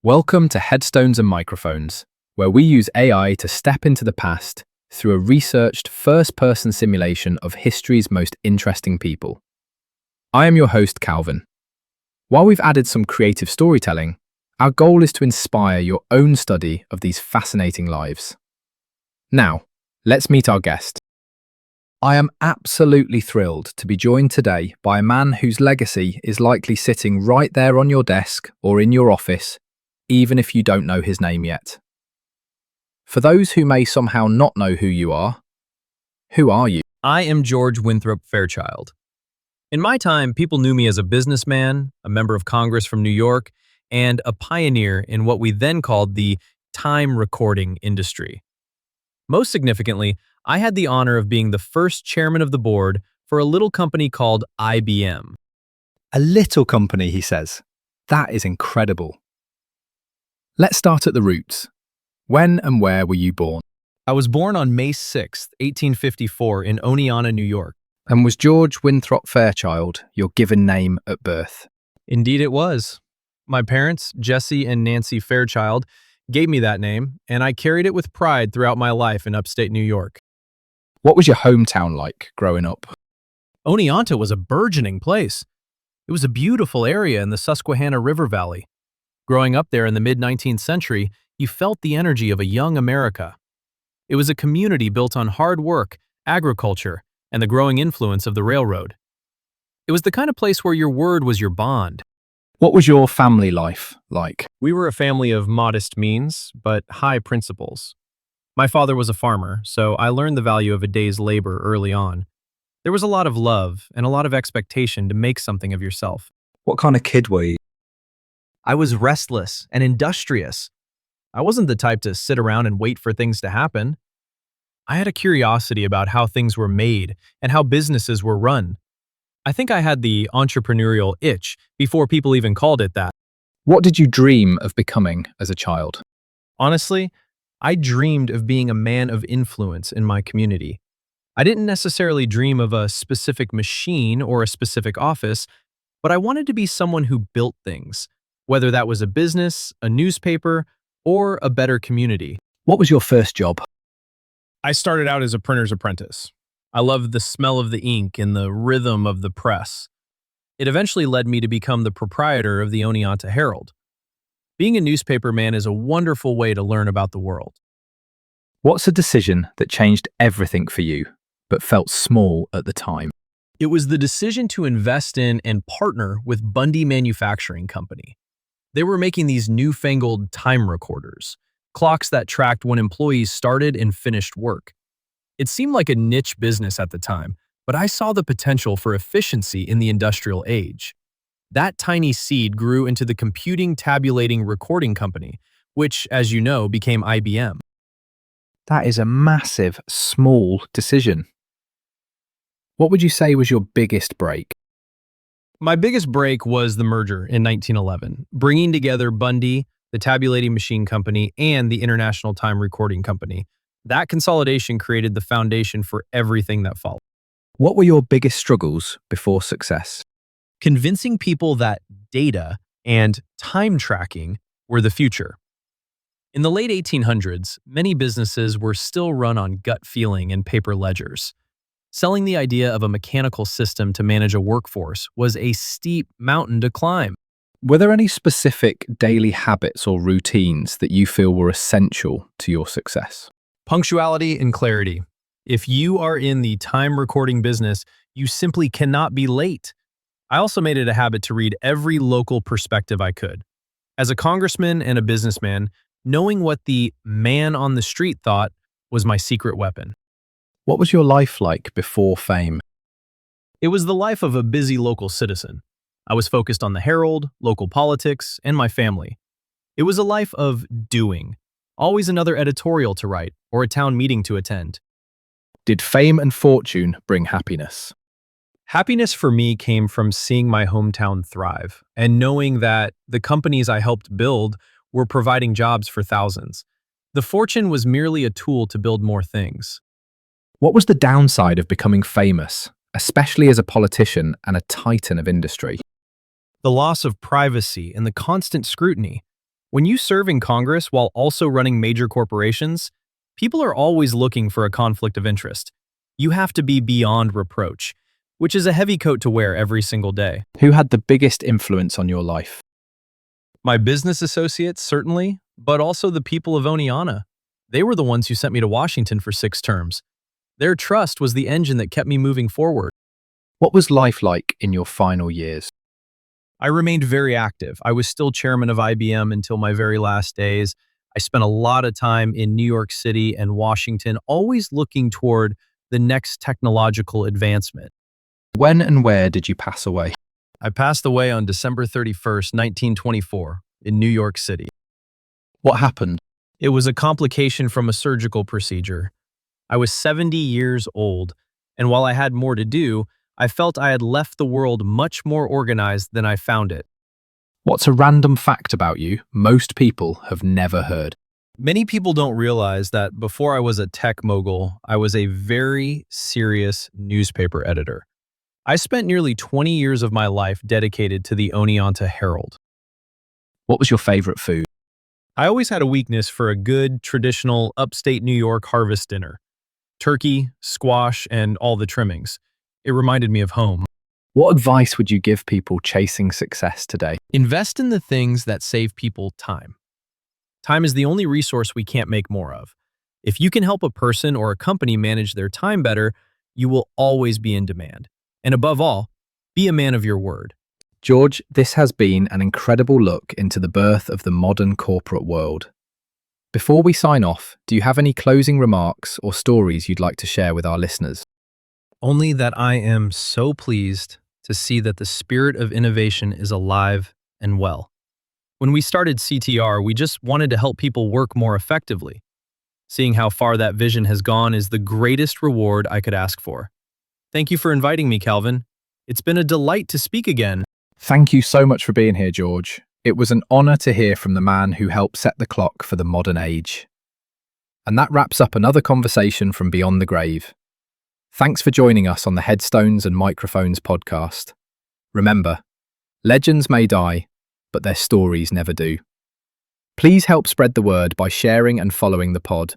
Welcome to Headstones and Microphones, where we use AI to step into the past through a researched first-person simulation of history's most interesting people. I am your host, Calvin. While we've added some creative storytelling, our goal is to inspire your own study of these fascinating lives. Now, let's meet our guest. I am absolutely thrilled to be joined today by a man whose legacy is likely sitting right there on your desk or in your office, even if you don't know his name yet. For those who may somehow not know who you are, who are you? I am George Winthrop Fairchild. In my time, people knew me as a businessman, a member of Congress from New York, and a pioneer in what we then called the time recording industry. Most significantly, I had the honor of being the first chairman of the board for a little company called IBM. A little company, he says. That is incredible. Let's start at the roots. When and where were you born? I was born on May 6, 1854 in Oneonta, New York. And was George Winthrop Fairchild your given name at birth? Indeed it was. My parents, Jesse and Nancy Fairchild, gave me that name, and I carried it with pride throughout my life in upstate New York. What was your hometown like growing up? Oneonta was a burgeoning place. It was a beautiful area in the Susquehanna River Valley. Growing up there in the mid-19th century, you felt the energy of a young America. It was a community built on hard work, agriculture, and the growing influence of the railroad. It was the kind of place where your word was your bond. What was your family life like? We were a family of modest means, but high principles. My father was a farmer, so I learned the value of a day's labor early on. There was a lot of love and a lot of expectation to make something of yourself. What kind of kid were you? I was restless and industrious. I wasn't the type to sit around and wait for things to happen. I had a curiosity about how things were made and how businesses were run. I think I had the entrepreneurial itch before people even called it that. What did you dream of becoming as a child? Honestly, I dreamed of being a man of influence in my community. I didn't necessarily dream of a specific machine or a specific office, but I wanted to be someone who built things, whether that was a business, a newspaper, or a better community. What was your first job? I started out as a printer's apprentice. I loved the smell of the ink and the rhythm of the press. It eventually led me to become the proprietor of the Oneonta Herald. Being a newspaper man is a wonderful way to learn about the world. What's a decision that changed everything for you, but felt small at the time? It was the decision to invest in and partner with Bundy Manufacturing Company. They were making these newfangled time recorders, clocks that tracked when employees started and finished work. It seemed like a niche business at the time, but I saw the potential for efficiency in the industrial age. That tiny seed grew into the computing tabulating recording company, which, as you know, became IBM. That is a massive, small decision. What would you say was your biggest break? My biggest break was the merger in 1911, bringing together Bundy, the tabulating machine company, and the International Time Recording Company. That consolidation created the foundation for everything that followed. What were your biggest struggles before success? Convincing people that data and time tracking were the future. In the late 1800s, many businesses were still run on gut feeling and paper ledgers. Selling the idea of a mechanical system to manage a workforce was a steep mountain to climb. Were there any specific daily habits or routines that you feel were essential to your success? Punctuality and clarity. If you are in the time recording business, you simply cannot be late. I also made it a habit to read every local perspective I could. As a congressman and a businessman, knowing what the man on the street thought was my secret weapon. What was your life like before fame? It was the life of a busy local citizen. I was focused on the Herald, local politics, and my family. It was a life of doing. Always another editorial to write or a town meeting to attend. Did fame and fortune bring happiness? Happiness for me came from seeing my hometown thrive and knowing that the companies I helped build were providing jobs for thousands. The fortune was merely a tool to build more things. What was the downside of becoming famous, especially as a politician and a titan of industry? The loss of privacy and the constant scrutiny. When you serve in Congress while also running major corporations, people are always looking for a conflict of interest. You have to be beyond reproach, which is a heavy coat to wear every single day. Who had the biggest influence on your life? My business associates, certainly, but also the people of Oneana. They were the ones who sent me to Washington for 6 terms. Their trust was the engine that kept me moving forward. What was life like in your final years? I remained very active. I was still chairman of IBM until my very last days. I spent a lot of time in New York City and Washington, always looking toward the next technological advancement. When and where did you pass away? I passed away on December 31st, 1924, in New York City. What happened? It was a complication from a surgical procedure. I was 70 years old, and while I had more to do, I felt I had left the world much more organized than I found it. What's a random fact about you most people have never heard? Many people don't realize that before I was a tech mogul, I was a very serious newspaper editor. I spent nearly 20 years of my life dedicated to the Oneonta Herald. What was your favorite food? I always had a weakness for a good, traditional, upstate New York harvest dinner. Turkey, squash, and all the trimmings. It reminded me of home. What advice would you give people chasing success today? Invest in the things that save people time. Time is the only resource we can't make more of. If you can help a person or a company manage their time better, you will always be in demand. And above all, be a man of your word. George, this has been an incredible look into the birth of the modern corporate world. Before we sign off, do you have any closing remarks or stories you'd like to share with our listeners? Only that I am so pleased to see that the spirit of innovation is alive and well. When we started CTR, we just wanted to help people work more effectively. Seeing how far that vision has gone is the greatest reward I could ask for. Thank you for inviting me, Calvin. It's been a delight to speak again. Thank you so much for being here, George. It was an honor to hear from the man who helped set the clock for the modern age. And that wraps up another conversation from Beyond the Grave. Thanks for joining us on the Headstones and Microphones podcast. Remember, legends may die, but their stories never do. Please help spread the word by sharing and following the pod.